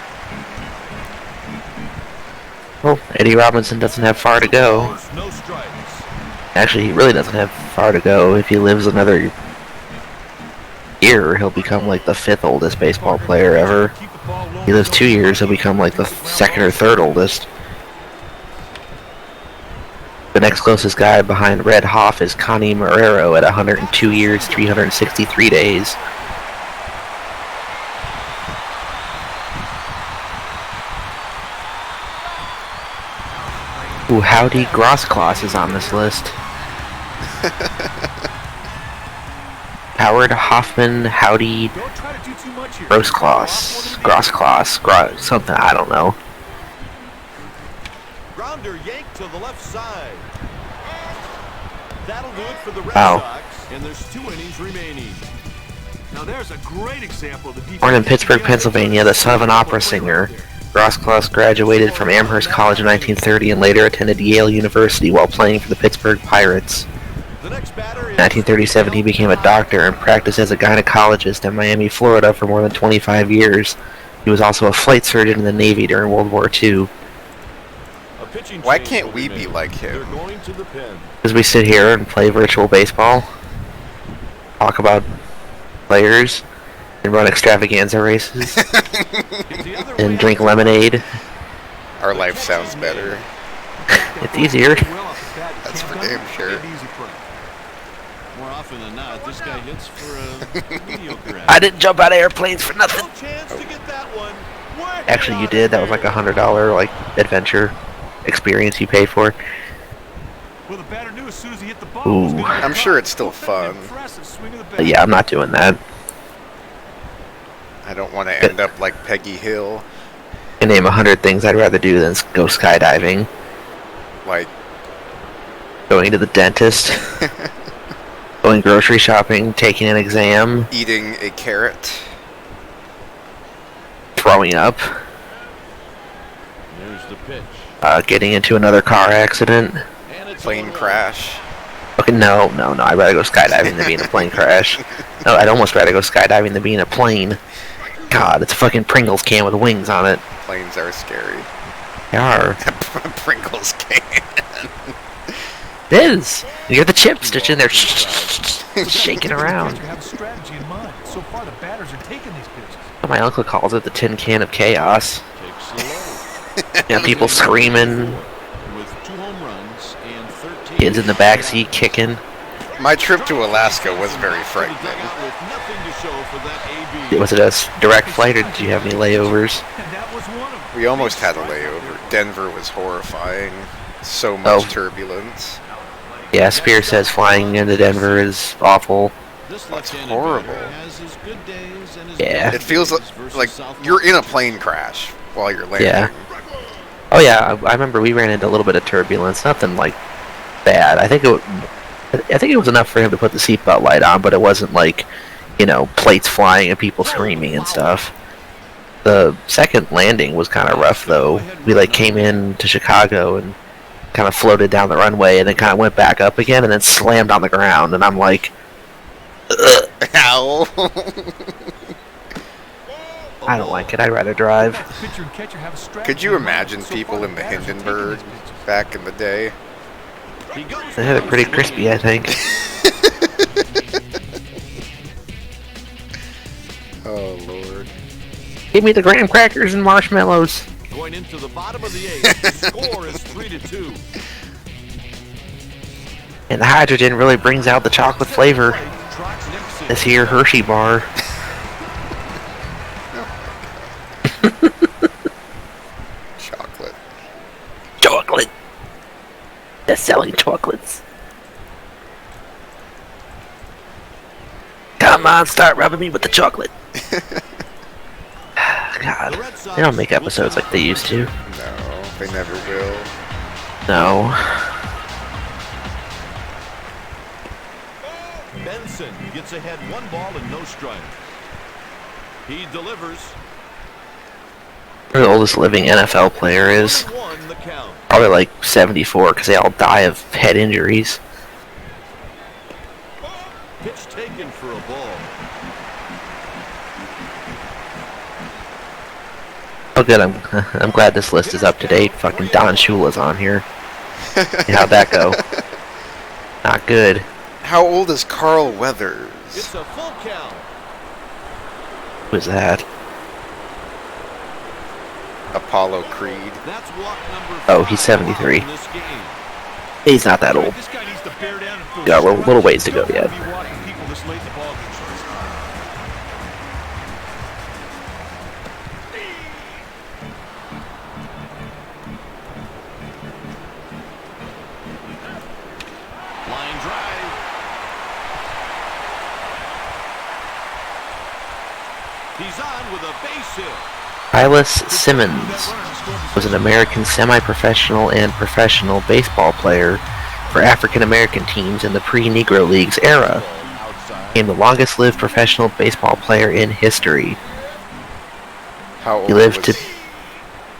Well, Eddie Robinson doesn't have far to go. No strikes. Actually, he really doesn't have far to go. If he lives another year, he'll become like the 5th oldest baseball player ever. He lives 2 years, he'll become like the 2nd or 3rd oldest. The next closest guy behind Red Hoff is Connie Marrero at 102 years, 363 days. Ooh, Howdy Grosskloss is on this list. Howard Hoffman, Howdy Grosskloss, something, I don't know. Grounder yanked to the left side. That'll do it for the Red Wow. Sox, and there's 2 innings remaining. Now there's a great example of the defense. Born in Pittsburgh, Pennsylvania, the son of an opera singer, Grosskreutz graduated from Amherst College in 1930 and later attended Yale University while playing for the Pittsburgh Pirates. In 1937, he became a doctor and practiced as a gynecologist in Miami, Florida for more than 25 years. He was also a flight surgeon in the Navy during World War II. Why can't we be like him? Because we sit here and play virtual baseball, talk about players, and run extravaganza races, and drink lemonade. Our life sounds better. It's easier. That's for damn sure. More often than not, this guy hits for a mediocre. I didn't jump out of airplanes for nothing. Actually, you did. That was like $100 like adventure experience you paid for. Ooh. I'm sure it's still fun. But yeah, I'm not doing that. I don't want to end up like Peggy Hill. I name 100 things I'd rather do than go skydiving. Like going to the dentist, going grocery shopping, taking an exam, eating a carrot, throwing up, There's the pitch. Getting into another car accident, plane crash. Okay, no. I'd rather go skydiving than be in a plane crash. No, I'd almost rather go skydiving than be in a plane. God, it's a fucking Pringles can with wings on it. Planes are scary. They are. Pringles can. It is. You hear the chips just in there shaking around. My uncle calls it the tin can of chaos. Yeah, people screaming. Kids in the backseat kicking. My trip to Alaska was very frightening. Was it a direct flight or did you have any layovers? We almost had a layover. Denver was horrifying. So much turbulence. Yeah, Spear says flying into Denver is awful. That's horrible. Yeah. It feels like you're in a plane crash while you're landing. Yeah. Oh yeah, I remember we ran into a little bit of turbulence. Nothing like bad. I think it was enough for him to put the seatbelt light on, but it wasn't like, plates flying and people screaming and stuff. The second landing was kind of rough though. We came in to Chicago and kind of floated down the runway and then kind of went back up again and then slammed on the ground and I'm like, ugh. Ow. I don't like it. I'd rather drive. Could you imagine people in the Hindenburg back in the day? They're pretty crispy, I think. Oh, Lord. Give me the graham crackers and marshmallows. Going into the bottom of the eighth, the score is 3-2. And the hydrogen really brings out the chocolate flavor. This here Hershey bar. Chocolate. They're selling chocolates. Come on, start rubbing me with the chocolate. God, they don't make episodes like they used to. No, they never will. No. Benson gets ahead 1 ball and no strike. He delivers. The oldest living NFL player is probably like 74 because they all die of head injuries. Pitch taken for a ball. Oh good, I'm glad this list is up to date. Fucking Don Shula's on here. How'd that go? Not good. How old is Carl Weathers? It's a full count. Who's that? Apollo Creed. That's walk number Oh, he's 73. in this game. He's not that old. Got a little ways to go yet. Line drive. He's on with a base hit. Silas Simmons was an American semi-professional and professional baseball player for African American teams in the pre-Negro Leagues era. Became the longest-lived professional baseball player in history. How old He lived was to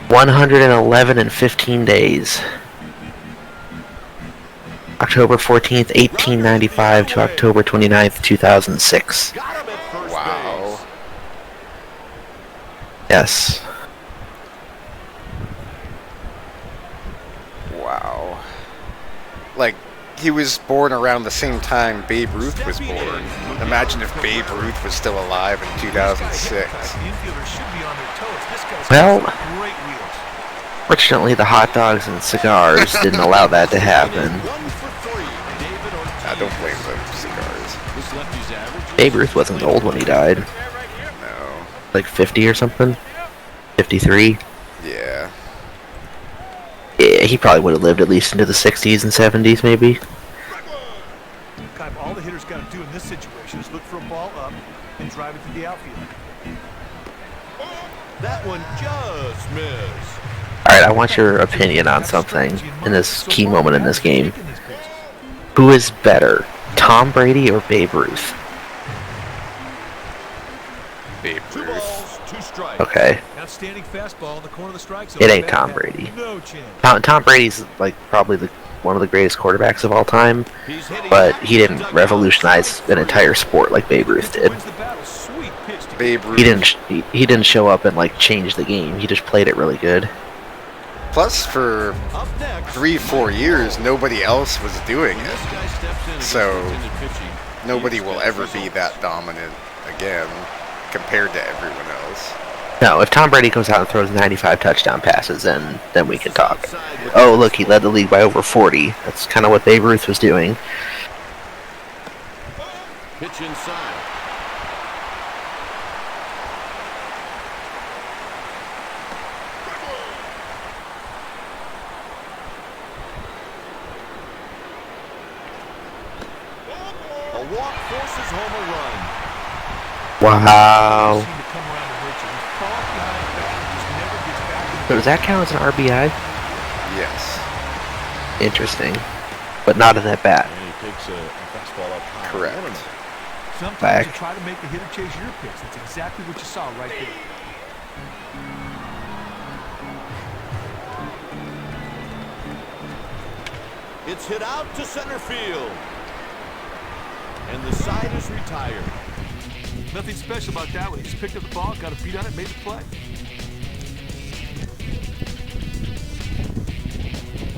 111 and 15 days. October 14th, 1895 to October 29th, 2006. Wow. Yes. Wow. Like, he was born around the same time Babe Ruth was born. Imagine if Babe Ruth was still alive in 2006. Well, fortunately the hot dogs and cigars didn't allow that to happen. I don't blame the cigars. Babe Ruth wasn't old when he died. No. Like 50 or something? 53? Yeah. Yeah, he probably would have lived at least into the 60s and 70s, maybe. All the hitter's got to do in this situation is look for a ball up and drive it to the outfield. That one just missed. Alright, I want your opinion on something in this key moment in this game. Who is better, Tom Brady or Babe Ruth? Babe Two Ruth. balls, two strikes. Okay, Outstanding fastball in the corner of the strike zone. it ain't Tom Brady. No chance. Tom Brady's like probably one of the greatest quarterbacks of all time, He's hitting but he didn't revolutionize an entire sport like Babe Ruth did. Wins the battle. Sweet pitch to Babe Ruth. He didn't show up and like change the game. He just played it really good. Plus, for up next. 3-4 years, nobody else was doing This it. guy steps in and So, gets intended pitching. Nobody He will expects ever be results. that dominant again compared to everyone else. No, if Tom Brady comes out and throws 95 touchdown passes, then we can talk. Oh, look, he led the league by over 40. That's kind of what Babe Ruth was doing. Pitch inside. A walk forces home a run. Wow. seem to come around to hurt you. He falls behind back and just never gets back. So does that count as an RBI? Yes. Interesting. But not in that bat. And he takes a fastball up high. Correct. Sometimes Back. you try to make the hitter chase your pitch. That's exactly what you saw right there. It's hit out to center field. And the side is retired. Nothing special about that one. He just picked up the ball, got a beat on it, made the play.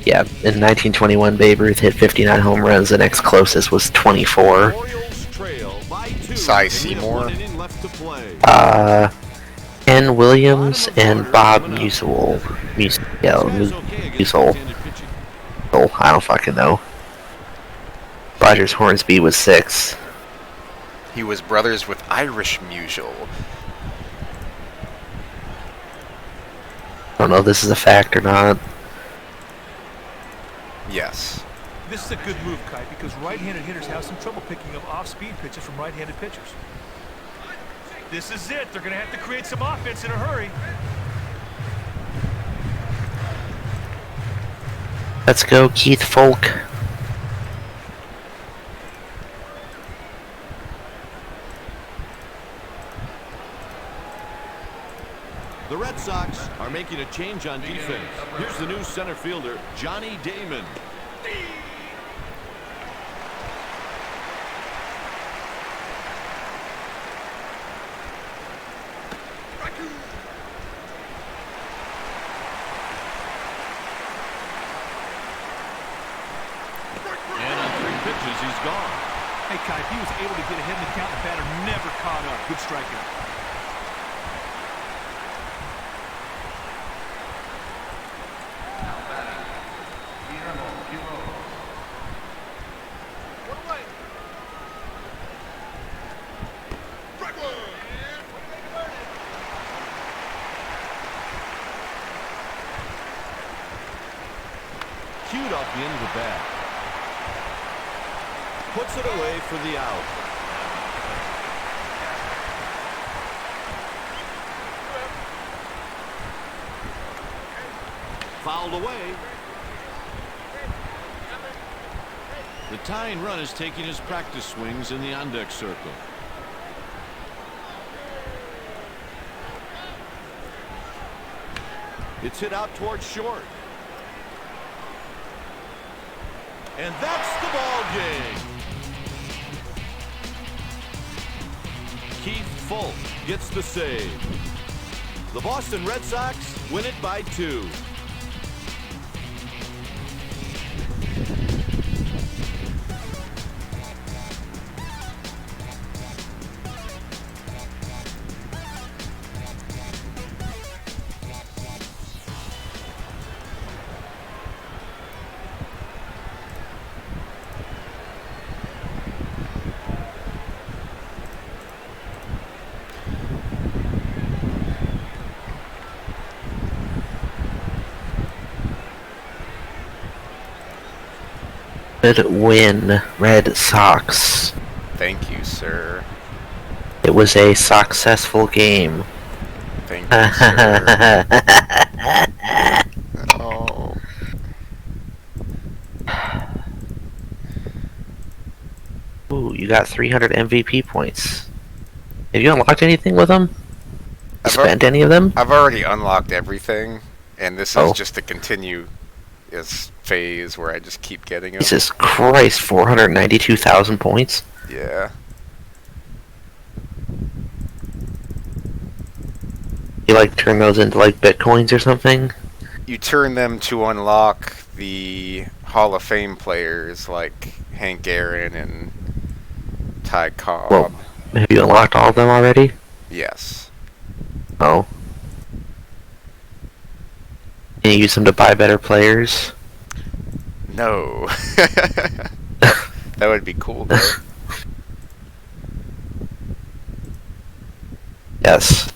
Yeah, in 1921, Babe Ruth hit 59 home runs. The next closest was 24. Orioles trail by 2. Cy and we have Seymour. 1 inning left to play. Ken Williams and Bob Musial. Musial. I don't fucking know. Rogers Hornsby was 6. He was brothers with Irish Musial. I don't know if this is a fact or not. Yes. This is a good move, Kite, because right-handed hitters have some trouble picking up off-speed pitches from right-handed pitchers. This is it. They're going to have to create some offense in a hurry. Let's go, Keith Folk. The Red Sox are making a change on defense. Here's the new center fielder, Johnny Damon. And on 3 pitches, he's gone. Hey, Kite, he was able to get ahead in the count. The batter never caught up. Good strikeout. Cued off the end of the bat. Puts it away for the out. Fouled away. The tying run is taking his practice swings in the on-deck circle. It's hit out towards short. And that's the ball game. Keith Fultz gets the save. The Boston Red Sox win it by 2. Good win, Red Sox. Thank you, sir. It was a successful game. Thank you, sir. Oh. Ooh, you got 300 MVP points. Have you unlocked anything with them? Spent any of them? I've already unlocked everything, and this is Oh. just to continue this phase where I just keep getting them. Jesus Christ, 492,000 points? Yeah. You like turn those into like bitcoins or something? You turn them to unlock the Hall of Fame players like Hank Aaron and Ty Cobb. Well, have you unlocked all of them already? Yes. Oh. Can you use them to buy better players? No. That would be cool, though. Yes.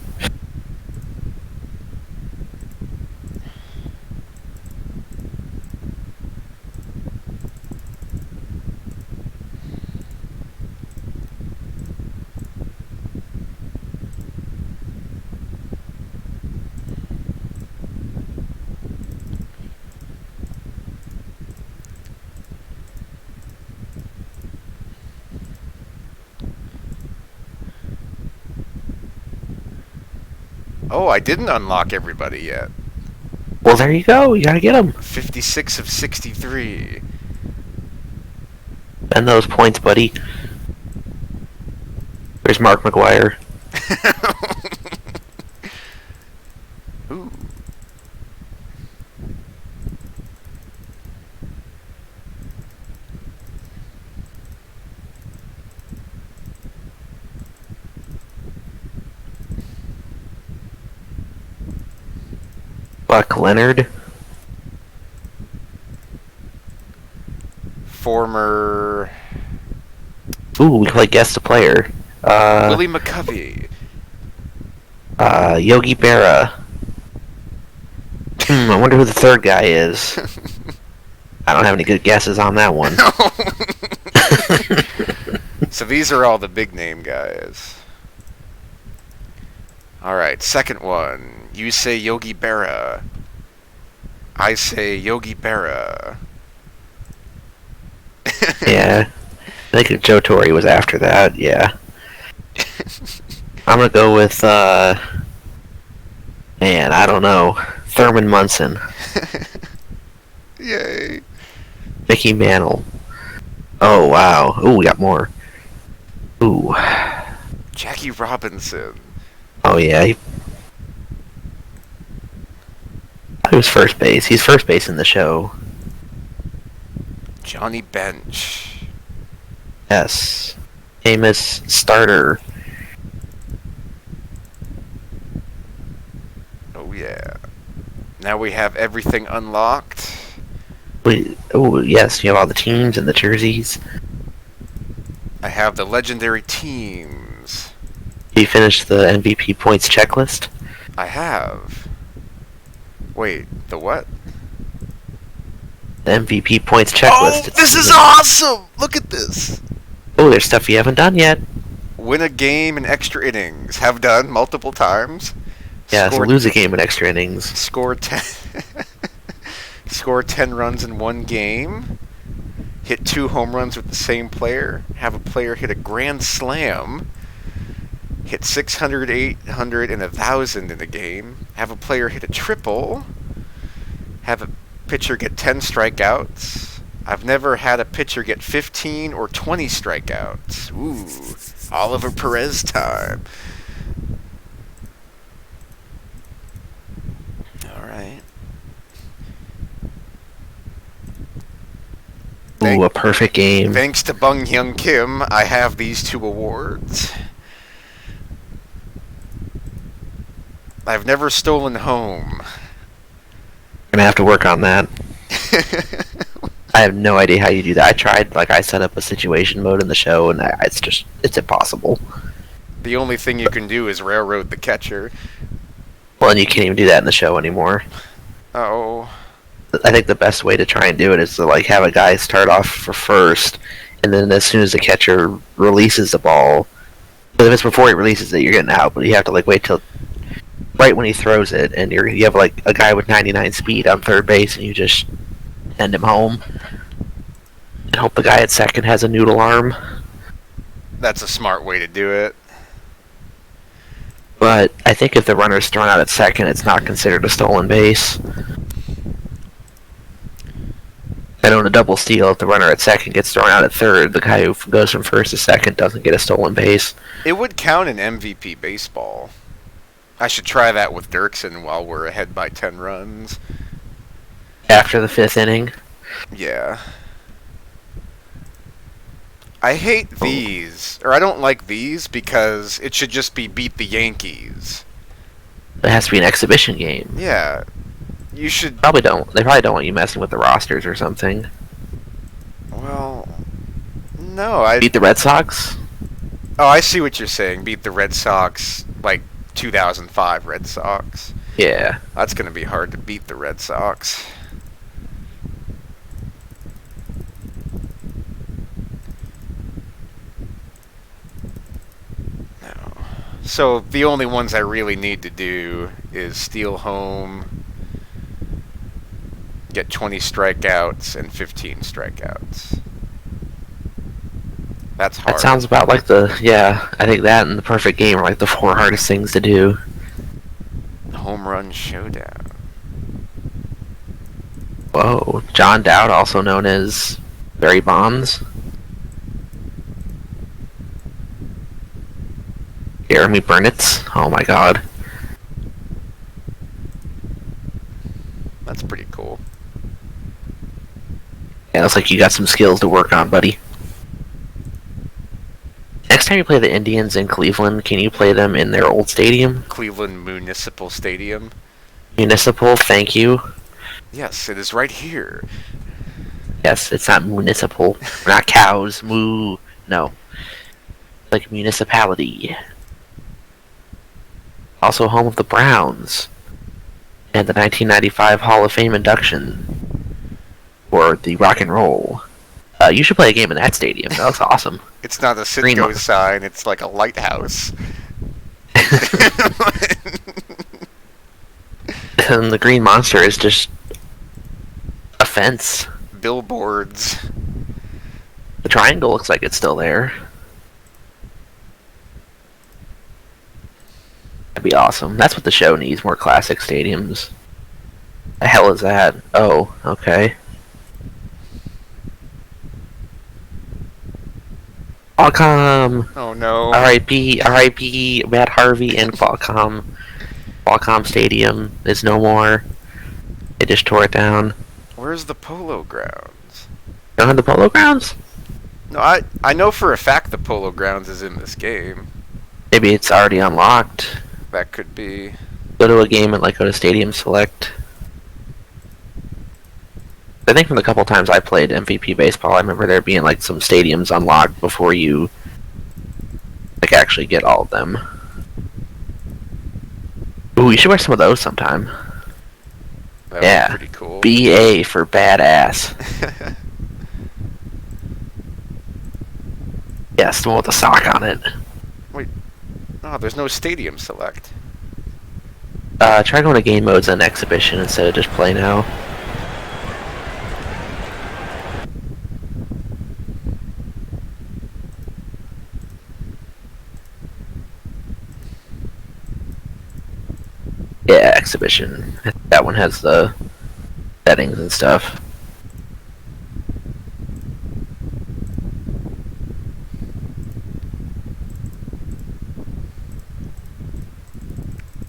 Oh, I didn't unlock everybody yet. Well, there you go. You gotta get them. 56 of 63. Spend those points, buddy. There's Mark McGuire. Ooh. Buck Leonard. Former Ooh, we can like guess the player. Willie McCovey. Yogi Berra. I wonder who the third guy is. I don't have any good guesses on that one. So these are all the big name guys. Alright, second one. You say Yogi Berra. I say Yogi Berra. Yeah. I think Joe Torre was after that, yeah. I'm gonna go with, man, I don't know. Thurman Munson. Yay. Mickey Mantle. Oh, wow. Ooh, we got more. Ooh. Jackie Robinson. Oh, yeah. He was first base. He's first base in the show. Johnny Bench. Yes. Famous starter. Oh yeah. Now we have everything unlocked. Oh, yes. You have all the teams and the jerseys. I have the legendary teams. You finished the MVP points checklist? I have. Wait, the what? The MVP points checklist. Oh, this is awesome! Look at this! Oh, there's stuff you haven't done yet. Win a game in extra innings. Have done multiple times. Yeah, so lose a game in extra innings. Score 10. Score 10 runs in one game. hit 2 home runs with the same player, have a player hit a grand slam, hit 600, 800, and 1,000 in a game, have a player hit a triple, have a pitcher get 10 strikeouts. I've never had a pitcher get 15 or 20 strikeouts. Ooh, Oliver Perez time. All right. Ooh, a perfect game. Thanks to Bung Hyung Kim, I have these 2 awards. I've never stolen home. Gonna have to work on that. I have no idea how you do that. I tried, like, I set up a situation mode in the show, and it's impossible. The only thing you can do is railroad the catcher. Well, and you can't even do that in the show anymore. Oh. I think the best way to try and do it is to, like, have a guy start off for first, and then as soon as the catcher releases the ball, but if it's before he releases it, you're getting out, but you have to, like, wait till right when he throws it, and you have, like, a guy with 99 speed on third base, and you just send him home, and hope the guy at second has a noodle arm. That's a smart way to do it. But I think if the runner's thrown out at second, it's not considered a stolen base. And on a double steal, if the runner at second gets thrown out at third, the guy who goes from first to second doesn't get a stolen base. It would count in MVP baseball. I should try that with Dirksen while we're ahead by 10 runs. After the 5th inning? Yeah. I hate these, or I don't like these, because it should just be beat the Yankees. It has to be an exhibition game. Yeah. You should... They probably don't want you messing with the rosters or something. Well... No, I... Beat the Red Sox? Oh, I see what you're saying. Beat the Red Sox, like 2005 Red Sox. Yeah. That's going to be hard to beat the Red Sox. No. So the only ones I really need to do is steal home, get 20 strikeouts, and 15 strikeouts. That's hard. That sounds about like I think that and the perfect game are like the 4 hardest things to do. Home run showdown. Whoa. John Dowd, also known as Barry Bonds. Jeremy Burnitz. Oh my god. That's pretty cool. Yeah, looks like you got some skills to work on, buddy. Next time you play the Indians in Cleveland, can you play them in their old stadium? Cleveland Municipal Stadium. Municipal, thank you. Yes, it is right here. Yes, it's not municipal. We're not cows. Moo. No. Like municipality. Also home of the Browns. And the 1995 Hall of Fame induction. For the rock and roll. You should play a game in that stadium. That looks awesome. It's not a Citgo sign, it's like a lighthouse. And the Green Monster is just a fence. Billboards. The triangle looks like it's still there. That'd be awesome. That's what the show needs, more classic stadiums. The hell is that? Oh, okay. Qualcomm! Oh no. R.I.P. Matt Harvey and Qualcomm. Qualcomm Stadium is no more. They just tore it down. Where's the Polo Grounds? Don't have the Polo Grounds? No, I know for a fact the Polo Grounds is in this game. Maybe it's already unlocked. That could be. Go to a game and go to Stadium Select. I think from the couple times I played MVP baseball, I remember there being some stadiums unlocked before you actually get all of them. Ooh, you should wear some of those sometime. That Yeah. was pretty cool. BA for badass. Yes, the one with the sock on it. Wait. Oh, there's no Stadium Select. Try going to game modes and exhibition instead of just play now. exhibition. That one has the settings and stuff.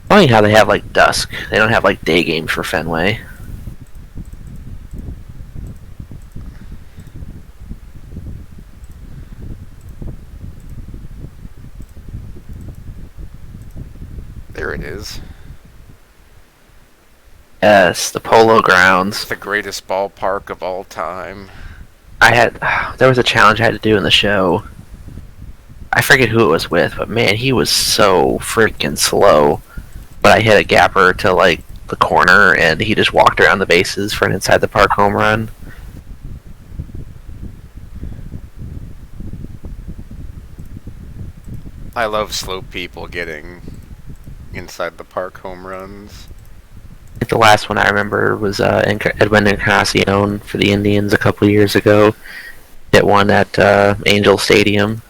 Funny how they have like dusk. They don't have like day games for Fenway. There it is. Yes, the Polo Grounds. It's the greatest ballpark of all time. There was a challenge I had to do in the show. I forget who it was with, but man, he was so freaking slow. But I hit a gapper to like the corner, and he just walked around the bases for an inside the park home run. I love slow people getting inside the park home runs. I think the last one I remember was Edwin Encarnacion for the Indians a couple years ago. Hit one at Angel Stadium.